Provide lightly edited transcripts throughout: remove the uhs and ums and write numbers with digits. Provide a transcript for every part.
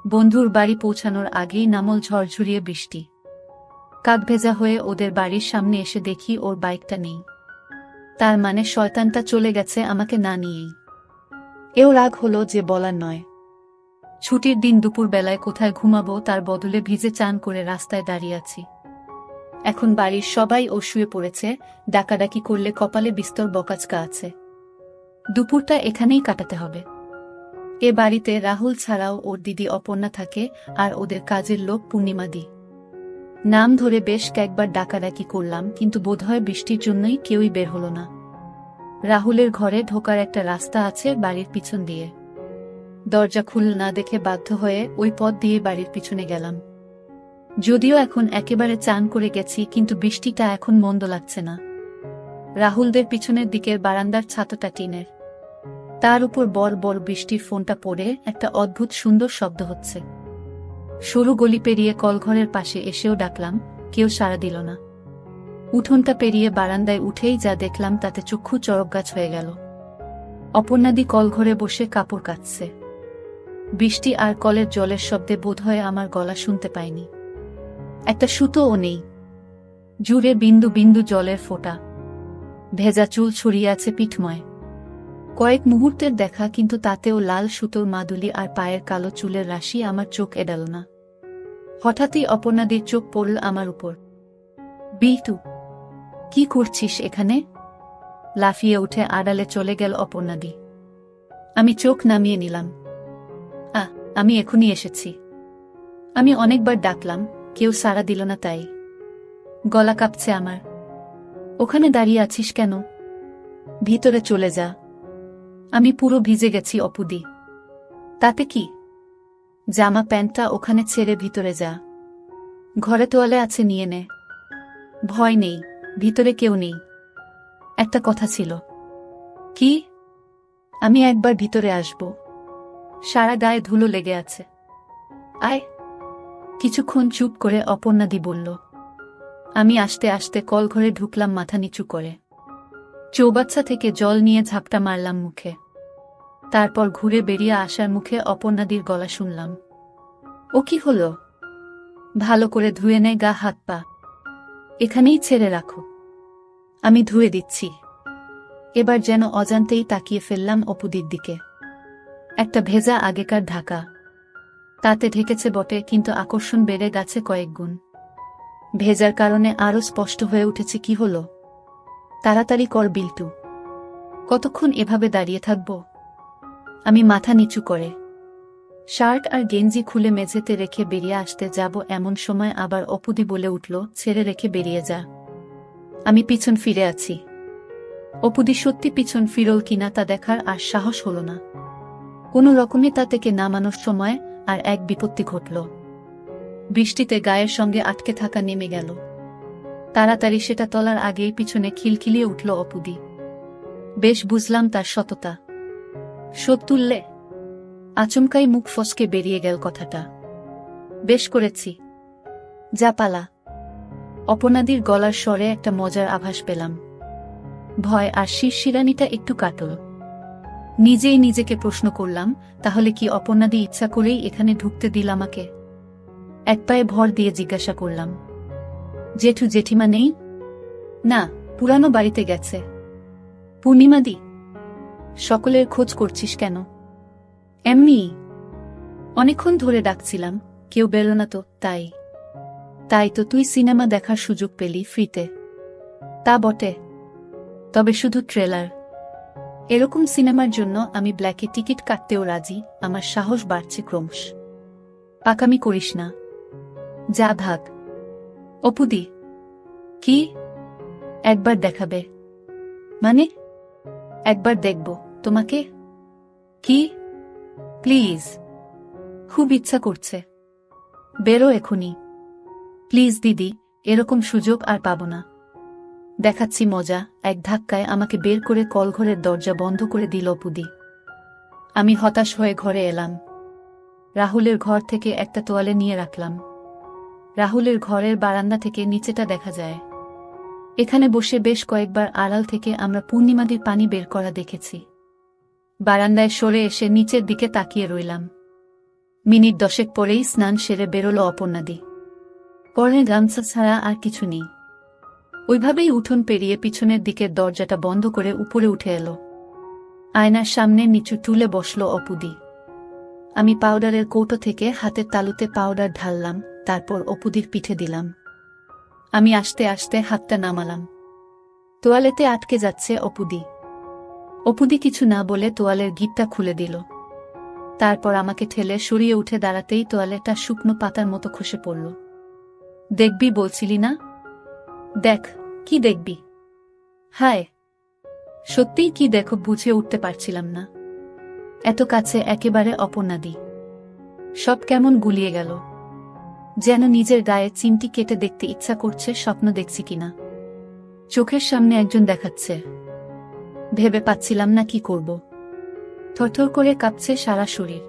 বন্ধুর বাড়ি পৌঁছানোর আগেই নামল ঝড়ঝরিয়ে বৃষ্টি। কাক ভেজা হয়ে ওদের বাড়ির সামনে এসে দেখি ওর বাইকটা নেই। তার মানে শয়তানটা চলে গেছে আমাকে না নিয়েই। এও রাগ হলো যে বলার নয়। ছুটির দিন দুপুর বেলায় কোথায় ঘুমাবো তার বদলে ভিজে চান করে রাস্তায় দাঁড়িয়ে আছি। এখন বাড়ির সবাই ও শুয়ে পড়েছে, ডাকাডাকি করলে কপালে বিস্তর বকাচকা আছে। দুপুরটা এখানেই কাটাতে হবে। এ বাড়িতে রাহুল ছাড়াও ওর দিদি অপর্ণা থাকে, আর ওদের কাজের লোক পূর্ণিমাদি। নাম ধরে বেশ কয়েকবার ডাকাডাকি করলাম, কিন্তু বোধহয় বৃষ্টির জন্যই কেউই বের হলো না। রাহুলের ঘরে ঢোকার একটা রাস্তা আছে বাড়ির পিছন দিয়ে। দরজা খুল না দেখে বাধ্য হয়ে ওই পথ দিয়ে বাড়ির পিছনে গেলাম। যদিও এখন একেবারে চান করে গেছি, কিন্তু বৃষ্টিটা এখন মন্দ লাগছে না। রাহুলদের পিছনের দিকের বারান্দার ছাতটা টিনের, তার উপর বড় বড় বৃষ্টির ফোঁটা পড়ে একটা অদ্ভুত সুন্দর শব্দ হচ্ছে। সরু গলি পেরিয়ে কলঘরের পাশে এসেও ডাকলাম, কেউ সাড়া দিল না। উঠোনটা পেরিয়ে বারান্দায় উঠেই যা দেখলাম তাতে চক্ষু চড়কগাছ হয়ে গেল। অপর্ণাদি কলঘরে বসে কাপড় কাচছে। বৃষ্টি আর কলের জলের শব্দে বোধহয় আমার গলা শুনতে পায়নি। একটা সুতোও নেই, জুড়ে বিন্দু বিন্দু জলের ফোঁটা। ভেজা চুল ছড়িয়ে আছে পিঠময়। কয়েক মুহূর্তের দেখা, কিন্তু তাতেও লাল সুতোর মাদুলি আর পায়ের কালো চুলের রাশি আমার চোখ এড়াল না। হঠাৎই অপর্ণাদির চোখ পড়ল আমার উপর। বিটু, কি করছিস এখানে? লাফিয়ে উঠে আড়ালে চলে গেল অপর্ণাদি। আমি চোখ নামিয়ে নিলাম। আমি এখনই এসেছি। আমি অনেকবার ডাকলাম, কেউ সাড়া দিল না, তাই গলা কাঁপছে আমার। ওখানে দাঁড়িয়ে আছিস কেন? ভিতরে চলে যা। আমি পুরো ভিজে গেছি অপুদি। তাতে কি? জামা প্যান্টটা ওখানে ছেড়ে ভিতরে যা। ঘরে তোয়ালে আছে, নিয়ে নে। ভয় নেই, ভিতরে কেউ নেই। একটা কথা ছিল। কি? আমি একবার ভিতরে আসব। সারা গায়ে ধুলো লেগে আছে। আয়। কিছুক্ষণ চুপ করে অপর্ণাদি বলল। আমি আস্তে আস্তে কলঘরে ঢুকলাম, মাথা নিচু করে। চৌবাচ্চা থেকে জল নিয়ে ঝাপটা মারলাম মুখে। তারপর ঘুরে বেরিয়ে আসার মুখে অপর্ণাদির গলা শুনলাম। ও কি হলো? ভালো করে ধুয়ে নে গা হাত পা। এখানেই ছেড়ে রাখো। আমি ধুয়ে দিচ্ছি। এবার যেন অজান্তেই তাকিয়ে ফেললাম অপুদির দিকে। একটা ভেজা আগেকার ঢাকা, তাতে ঢেকেছে বটে, কিন্তু আকর্ষণ বেড়ে গেছে কয়েক গুণ। ভেজার কারণে আরও স্পষ্ট হয়ে উঠেছে। কি হলো? তাড়াতাড়ি কর বিল্টু। কতক্ষণ এভাবে দাঁড়িয়ে থাকব? আমি মাথা নিচু করে শার্ট আর গেঞ্জি খুলে মেঝেতে রেখে বেরিয়ে আসতে যাব, এমন সময় আবার অপুদি বলে উঠল, ছেড়ে রেখে বেরিয়ে যা। আমি পিছন ফিরে আছি। অপুদি সত্যি পিছন ফিরল কিনা তা দেখার আর সাহস হল না। কোনো রকমে তা থেকে নামানোর সময় আর এক বিপত্তি ঘটল। বৃষ্টিতে গায়ের সঙ্গে আটকে থাকা নেমে গেল। তাড়াতাড়ি সেটা তলার আগেই পিছনে খিলখিলিয়ে উঠল অপুদি। বেশ বুঝলাম তার সততা। শোধ তুললে? আচমকাই মুখ ফসকে বেরিয়ে গেল কথাটা। বেশ করেছি, যা পালা। অপর্ণাদির গলার স্বরে একটা মজার আভাস পেলাম। ভয় আর শিরশিরানিটা একটু কাটল। নিজেই নিজেকে প্রশ্ন করলাম, তাহলে কি অপর্ণাদি ইচ্ছা করেই এখানে ঢুকতে দিল আমাকে? এক পায়ে ভর দিয়ে জিজ্ঞাসা করলাম, জেঠু জেঠিমা নেই? না, পুরানো বাড়িতে গেছে। পূর্ণিমাদি? সকলের খোঁজ করছিস কেন? এমনি। অনেকক্ষণ ধরে ডাকছিলাম, কেউ বেরো না তো, তাই। তাই তো তুই সিনেমা দেখার সুযোগ পেলি ফ্রিতে। তা বটে, তবে শুধু ট্রেলার। এরকম সিনেমার জন্য আমি ব্ল্যাকে টিকিট কাটতেও রাজি। আমার সাহস বাড়ছে ক্রমশ। পাকামি করিস না, যা ভাগ। অপুদি? কি? একবার দেখাবে? মানে? একবার দেখব তোমাকে। কি? প্লিজ, খুব ইচ্ছা করছে। বেরো এখনই। প্লিজ দিদি, এরকম সুযোগ আর পাব না। দেখাচ্ছি মজা। এক ধাক্কায় আমাকে বের করে কলঘরের দরজা বন্ধ করে দিল অপুদি। আমি হতাশ হয়ে ঘরে এলাম। রাহুলের ঘর থেকে একটা তোয়ালে নিয়ে রাখলাম। রাহুলের ঘরের বারান্দা থেকে নিচেটা দেখা যায়। এখানে বসে বেশ কয়েকবার আড়াল থেকে আমরা পূর্ণিমাদির পানি বের করা দেখেছি। বারান্দায় সরে এসে নিচের দিকে তাকিয়ে রইলাম। মিনিট 10 পরেই স্নান সেরে বেরোলো অপর্ণাদি। পরনে গামছা ছাড়া আর কিছু নেই। ওইভাবেই উঠোন পেরিয়ে পিছনের দিকের দরজাটা বন্ধ করে উপরে উঠে এলো। আয়নার সামনে নিচু টুলে বসল অপুদি। আমি পাউডারের কৌটো থেকে হাতের তালুতে পাউডার ঢাললাম, তারপর অপুদির পিঠে দিলাম। আমি আস্তে আস্তে হাতটা নামালাম। তোয়ালেতে আটকে যাচ্ছে অপুদি। অপুদি কিছু না বলে তোয়ালের গিঁটটা খুলে দিল। তারপর আমাকে ঠেলে সরিয়ে উঠে দাঁড়াতেই তোয়ালেটা শুকনো পাতার মতো খসে পড়ল। দেখবি বলছিলি না? দেখ। কি দেখবি? হায়, সত্যিই কি দেখো বুঝে উঠতে পারছিলাম না। এত কাছে একেবারে অপর্ণাদি। সব কেমন গুলিয়ে গেল। যেন নিজের গায়ে চিমটি কেটে দেখতে ইচ্ছা করছে, স্বপ্ন দেখছি কিনা। চোখের সামনে একজন দেখাচ্ছে। ভেবে পাচ্ছিলাম না কি করব। থরথর করে কাঁপছে সারা শরীর।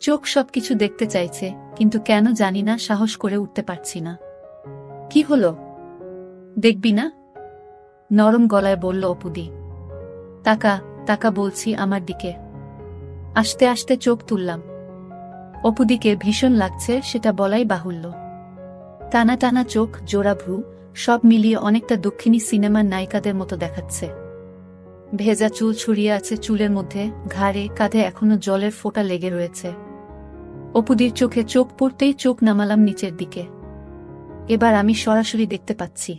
চোখ সবকিছু দেখতে চাইছে, কিন্তু কেন জানি না সাহস করে উঠতে পারছি না। কি হলো? দেখবি না? নরম গলায় বলল অপুদি। তাকা, তাকা বলছি আমার দিকে। আস্তে আস্তে চোখ তুললাম। অপুদিকে ভীষণ লাগছে, সেটা বলাই বাহুল্য। টানা টানা চোখ, জোড়া ভ্রু, সব মিলিয়ে অনেকটা দক্ষিণী সিনেমার নায়িকাদের মতো দেখাচ্ছে। ভেজা চুল ছড়িয়ে আছে চুলের মধ্যে, ঘাড়ে কাঁধে এখনো জলের ফোঁটা লেগে রয়েছে। অপুদির চোখে চোখ পড়তেই চোখ নামালাম নিচের দিকে। এবার আমি সরাসরি দেখতে পাচ্ছি।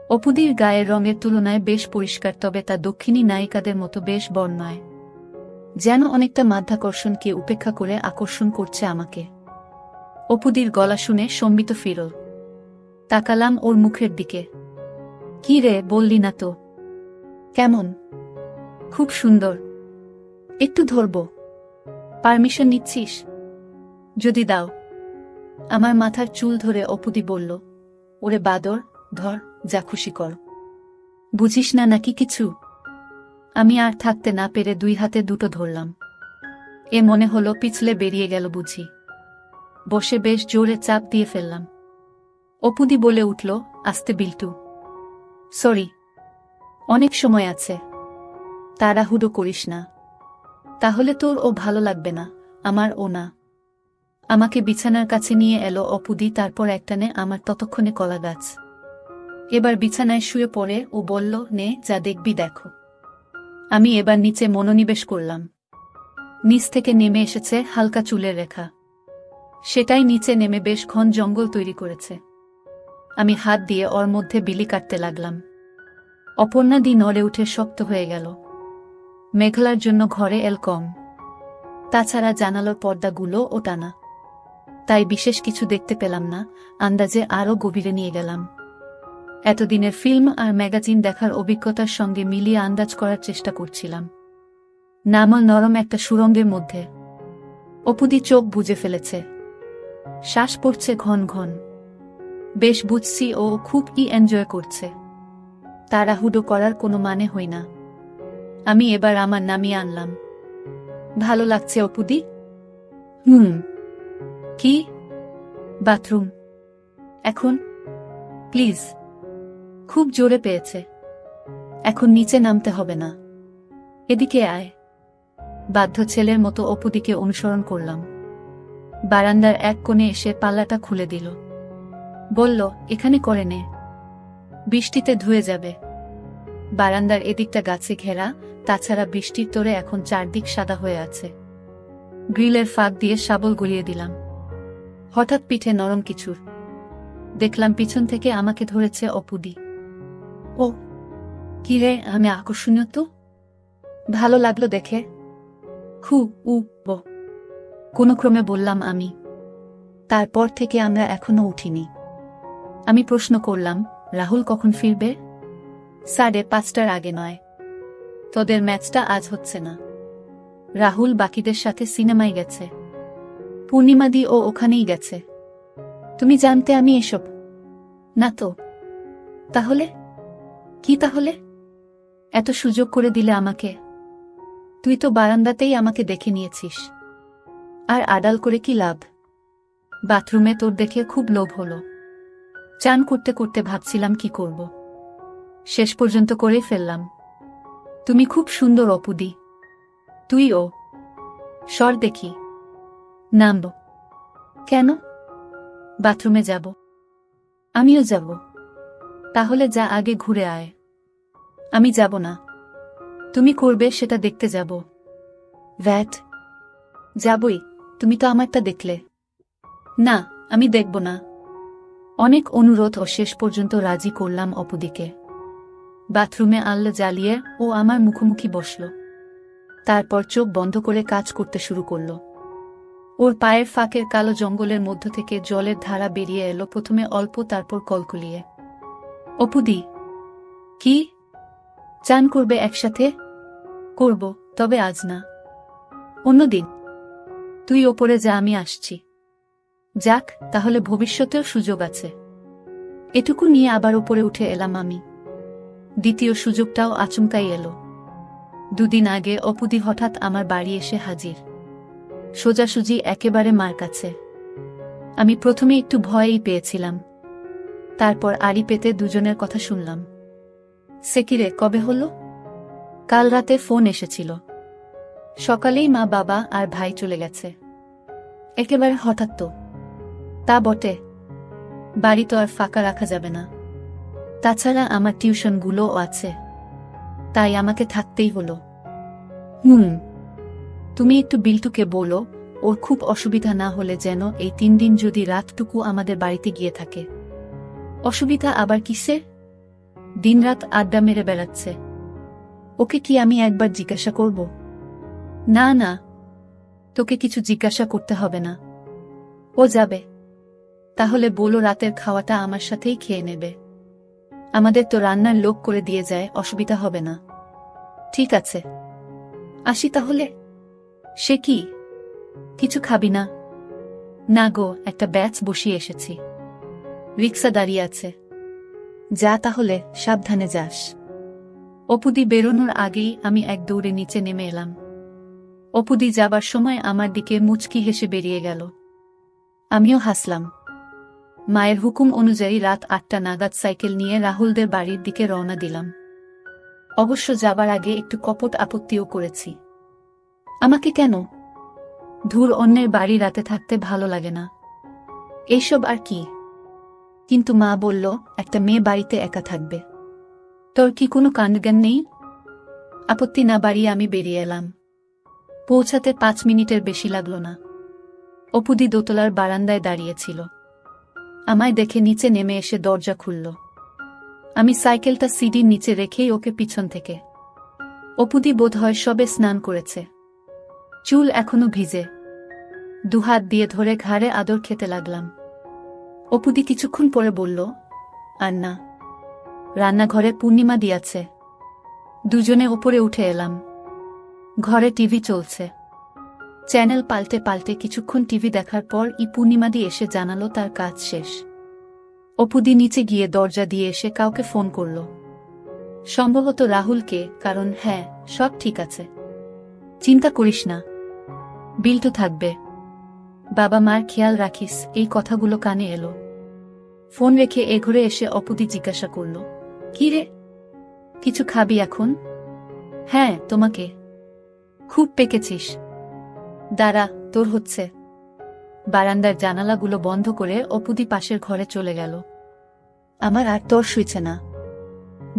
অপুদির গায়ের রঙের তুলনায় বেশ পরিষ্কার, তবে তা দক্ষিণী নায়িকাদের মতো বেশ বর্ণায়। যেন অনেকটা মাধ্যাকর্ষণকে উপেক্ষা করে আকর্ষণ করছে আমাকে। অপুদির গলা শুনে সম্বিত ফিরল। তাকালাম ওর মুখের দিকে। কি রে, বললি না তো? কেমন? খুব সুন্দর। একটু ধরব? পারমিশন নিচ্ছিস? যদি দাও। আমার মাথার চুল ধরে অপুদি বলল, ওরে বাদর, ধর, যা খুশি কর। বুঝিস না নাকি কিছু? আমি আর থাকতে না পেরে দুই হাতে দুটো ধরলাম। এ মনে হলো পিছলে বেরিয়ে গেল বুঝি। বসে বেশ জোরে চাপ দিয়ে ফেললাম। অপুদি বলে উঠল, আস্তে বিল্টু। সরি। অনেক সময় আছে। তাড়াহুড়ো করিস না। তাহলে তোর ও ভালো লাগবে না, আমার ও না। আমাকে বিছানার কাছে নিয়ে এলো অপুদি, তারপর একটানে আমার ততক্ষণে কলা গাছ। এবার বিছানায় শুয়ে পড়ে ও বলল, নে যা দেখবি দেখো। আমি এবার নিচে মনোনিবেশ করলাম। নিচ থেকে নেমে এসেছে হালকা চুলের রেখা। সেটাই নিচে নেমে বেশ ঘন জঙ্গল তৈরি করেছে। আমি হাত দিয়ে ওর মধ্যে বিলি কাটতে লাগলাম। অপর্ণাদি নড়ে উঠে শক্ত হয়ে গেল। মেঘলার জন্য ঘরে এল কম। তাছাড়া জানালার পর্দাগুলো ও টানা। তাই বিশেষ কিছু দেখতে পেলাম না, আন্দাজে আরও গভীরে নিয়ে গেলাম। এতদিনের ফিল্ম আর ম্যাগাজিন দেখার অভিজ্ঞতার সঙ্গে মিলিয়ে আন্দাজ করার চেষ্টা করছিলাম। নামল নরম একটা সুরঙ্গের মধ্যে। অপুদি চোখ বুজে ফেলেছে। শ্বাস পড়ছে ঘন ঘন। বেশ বুঝছি ও খুব এনজয় করছে। তাড়াহুড়ো করার কোনো মানে হই না। আমি এবার আমার নামিয়ে আনলাম। ভালো লাগছে অপুদি? কি? বাথরুম? এখন? প্লিজ। খুব জোরে পেয়েছে। এখন নিচে নামতে হবে না। এদিকে আয়। বাধ্য ছেলের মতো অপুদিকে অনুসরণ করলাম। বারান্দার এক কোণে এসে পাল্লাটা খুলে দিল। বলল, এখানে করে নে। বৃষ্টিতে ধুয়ে যাবে। বারান্দার এদিকটা গাছে ঘেরা, তাছাড়া বৃষ্টির তোড়ে এখন চারদিক সাদা হয়ে আছে। গ্রিলের ফাঁক দিয়ে শাবল গড়িয়ে দিলাম। হঠাৎ পিঠে নরম কিছুর। দেখলাম পিছন থেকে আমাকে ধরেছে অপুদি। ও কি রে, আমি আকর্ষণীয় তো? ভালো লাগলো দেখে। কোনো ক্রমে বললাম আমি। তারপর থেকে আমরা এখনো উঠিনি। আমি প্রশ্ন করলাম, রাহুল কখন ফিরবে? 5:30টার আগে নয়। তোদের ম্যাচটা আজ হচ্ছে না। রাহুল বাকিদের সাথে সিনেমায় গেছে। পূর্ণিমাদি ও ওখানেই গেছে। তুমি জানতে আমি এসব? না তো। তাহলে? কি তাহলে? এত সুযোগ করে দিলে আমাকে। তুই তো বারান্দাতেই আমাকে দেখে নিয়েছিস। আর আড়াল করে কি লাভ? বাথরুমে তোর দেখে খুব লোভ হলো। চান করতে করতে ভাবছিলাম কি করব। শেষ পর্যন্ত করে ফেললাম। তুমি খুব সুন্দর অপুদি। তুইও। সর দেখি। নামব। কেন? বাথরুমে যাব। আমিও যাব। তাহলে যা, আগে ঘুরে আয়। আমি যাব না। তুমি করবে সেটা দেখতে যাব। ভ্যাট। যাবই, তুমি তো আমারটা দেখলে। না, আমি দেখব না। অনেক অনুরোধ ও শেষ পর্যন্ত রাজি করলাম অপুদিকে। বাথরুমে আলো জ্বালিয়ে ও আমার মুখোমুখি বসল। তারপর চোখ বন্ধ করে কাজ করতে শুরু করল। ওর পায়ের ফাঁকের কালো জঙ্গলের মধ্য থেকে জলের ধারা বেরিয়ে এলো, প্রথমে অল্প, তারপর কলকলিয়ে। অপুদি। কি? চান করবে একসাথে? করব, তবে আজ না। অন্যদিন। তুই ওপরে যা, আমি আসছি। যাক, তাহলে ভবিষ্যতেও সুযোগ আছে। এটুকু নিয়ে আবার ওপরে উঠে এলাম আমি। দ্বিতীয় সুযোগটাও আচমকাই এলো। 2 দিন আগে অপুদি হঠাৎ আমার বাড়ি এসে হাজির। সোজাসুজি একেবারে মার কাছে। আমি প্রথমে একটু ভয়ই পেয়েছিলাম। তারপর আড়ি পেতে দুজনের কথা শুনলাম। সেকিরে, কবে হলো? কাল রাতে ফোন এসেছিল। সকালেই মা, বাবা আর ভাই চলে গেছে। একেবারে হঠাৎ তো। তা বটে। বাড়ি তো আর ফাঁকা রাখা যাবে না। তাছাড়া আমার টিউশনগুলোও আছে। তাই আমাকে থাকতেই হলো। তুমি একটু বিল্টুকে বলো, ওর খুব অসুবিধা না হলে যেন এই 3 দিন যদি রাতটুকু আমাদের বাড়িতে গিয়ে থাকে। অসুবিধা আবার কিসে? দিনরাত আড্ডা মেরে বেড়াচ্ছে। ওকে কি আমি একবার জিজ্ঞাসা করব? না না, তোকে কিছু জিজ্ঞাসা করতে হবে না। ও যাবে। তাহলে বলো রাতের খাওয়াটা আমার সাথেই খেয়ে নেবে। আমাদের তো রান্নার লোক করে দিয়ে যায়, অসুবিধা হবে না। ঠিক আছে, আসি তাহলে। সে কি? কিছু খাবি না? না গো, একটা ব্যাচ বসিয়ে এসেছি। রিক্সা দাঁড়িয়ে আছে। যা তাহলে, সাবধানে যাস। অপুদি বেরোনোর আগেই আমি এক দৌড়ে নিচে নেমে এলাম। অপুদি যাবার সময় আমার দিকে মুচকি হেসে বেরিয়ে গেল। আমিও হাসলাম। মায়ের হুকুম অনুযায়ী রাত 8টা নাগাদ সাইকেল নিয়ে রাহুলদের বাড়ির দিকে রওনা দিলাম। অবশ্য যাবার আগে একটু কপট আপত্তিও করেছি। আমাকে কেন? ধুর, অন্যের বাড়ি রাতে থাকতে ভালো লাগে না। এইসব আর কি। কিন্তু মা বলল, একটা মেয়ে বাড়িতে একা থাকবে। তোর কি কোনো কাণ্ডজ্ঞান নেই? আপত্তি না বাড়িয়ে আমি বেরিয়ে এলাম। পৌঁছাতে 5 মিনিটের বেশি লাগল না। অপুদি দোতলার বারান্দায় দাঁড়িয়েছিল। আমায় দেখে নিচে নেমে এসে দরজা খুলল। আমি সাইকেলটা সিডির নিচে রেখেই ওকে পিছন থেকে। অপুদি বোধহয় সবে স্নান করেছে। চুল এখনো ভিজে। 2 হাত দিয়ে ধরে ঘাড়ে আদর খেতে লাগলাম। অপুদি কিছুক্ষণ পরে বলল, আর না। রান্নাঘরে পূর্ণিমা দিয়াছে। দুজনে ওপরে উঠে এলাম। ঘরে টিভি চলছে। চ্যানেল পাল্টে পাল্টে কিছুক্ষণ টিভি দেখার পর পূর্ণিমাদি এসে জানালো তার কাজ শেষ। অপুদি নিচে গিয়ে দরজা দিয়ে এসে কাউকে ফোন করল। সম্ভবত রাহুলকে, কারণ হ্যাঁ, সব ঠিক আছে। চিন্তা করিস না, বিল্টু থাকবে। বাবা মার খেয়াল রাখিস, এই কথাগুলো কানে এলো। ফোন রেখে ঘরে এসে অপুদি জিজ্ঞাসা করল, কি রে, কিছু খাবি এখন? হ্যাঁ, তোমাকে। খুব পেকেছিস। দাঁড়া, তোর হচ্ছে। বারান্দার জানালাগুলো বন্ধ করে অপুদি পাশের ঘরে চলে গেল। আমার আর তর সইছে না।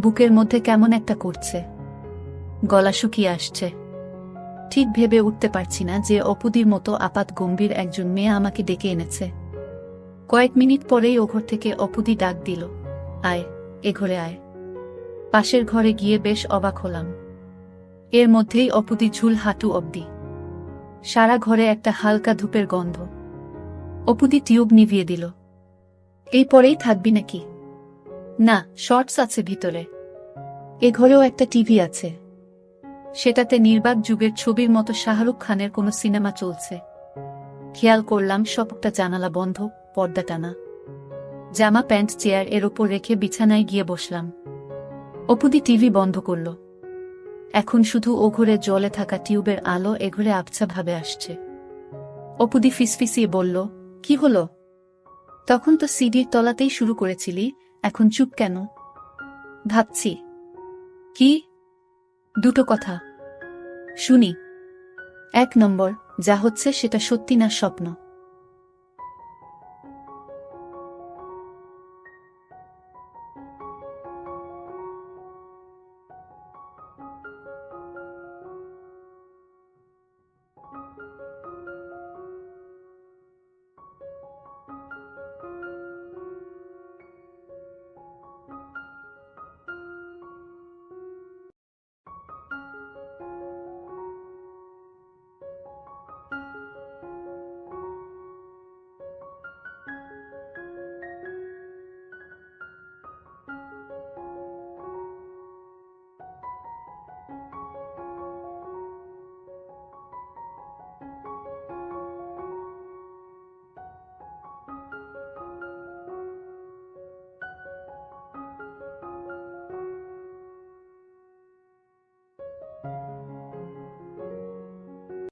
বুকের মধ্যে কেমন একটা করছে। গলা শুকিয়ে আসছে। ঠিক ভেবে উঠতে পারছি না যে অপুদির মতো আপাত গম্ভীর একজন মেয়ে আমাকে ডেকে এনেছে। কয়েক মিনিট পরেই ও ঘর থেকে অপুদি ডাক দিল, আয়, এ ঘরে আয়। পাশের ঘরে গিয়ে বেশ অবাক হলাম। এর মধ্যেই অপুদি ঝুল হাঁটু অবধি। সারা ঘরে একটা হালকা ধূপের গন্ধ। অপুদি টিউব নিভিয়ে দিল। এই পরেই থাকবি নাকি? না, শর্টস আছে ভিতরে। এ ঘরেও একটা টিভি আছে। সেটাতে নির্বাক যুগের ছবির মতো শাহরুখ খানের কোনো সিনেমা চলছে। খেয়াল করলাম সবটা জানালা বন্ধ, পর্দা টানা। জামা প্যান্ট চেয়ার এর ওপর রেখে বিছানায় গিয়ে বসলাম। অপুদি টিভি বন্ধ করল। এখন শুধু ও ঘরে জ্বলে থাকা টিউবের আলো এ ঘরে আবছা ভাবে আসছে। অপুদি ফিসফিসিয়ে বলল, কি হলো? তখন তো সিডির তলাতেই শুরু করেছিলি, এখন চুপ কেন? ভাবছি। কি? 2টো কথা শুনি। 1 নম্বর, যা হচ্ছে সেটা সত্যি না স্বপ্ন।